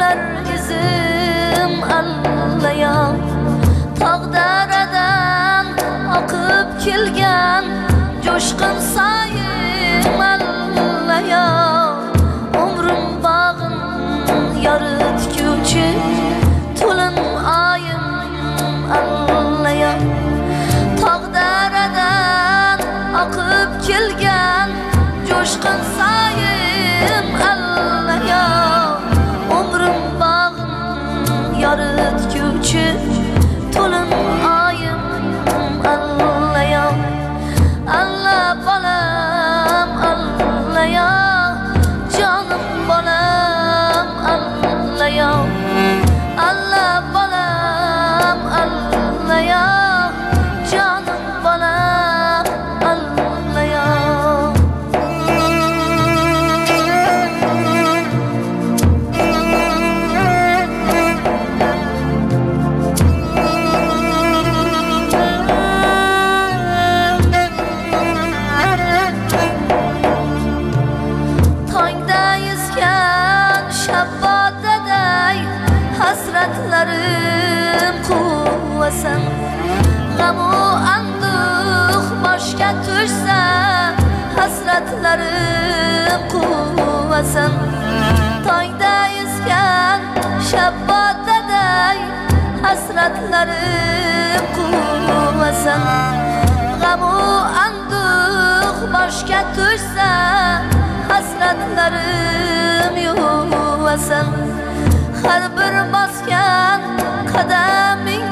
Toplar izim allayam, tağdaradan akıp kelgan coşkun sayım allayam. Umrum bağın yaratguvchi to'lin ayım allayam. Tağdaradan akıp kelgan coşkun sayım allayam. Umrum bağın yaratguvchi to'lin ayım allayam. Allah bolam allayam, canım bolam allayam. Allah bolam allayam, canım bolam allayam. Şabbadaday hasratlarım kuvasan, gamu anduh boshga tushsa hasratlarım kuvasan. Tongda isgan shabbadaday hasratlarım kuvasan, gamu anduh boshga tushsa hasratlarım yuvasan. Har bir bosgan qadaming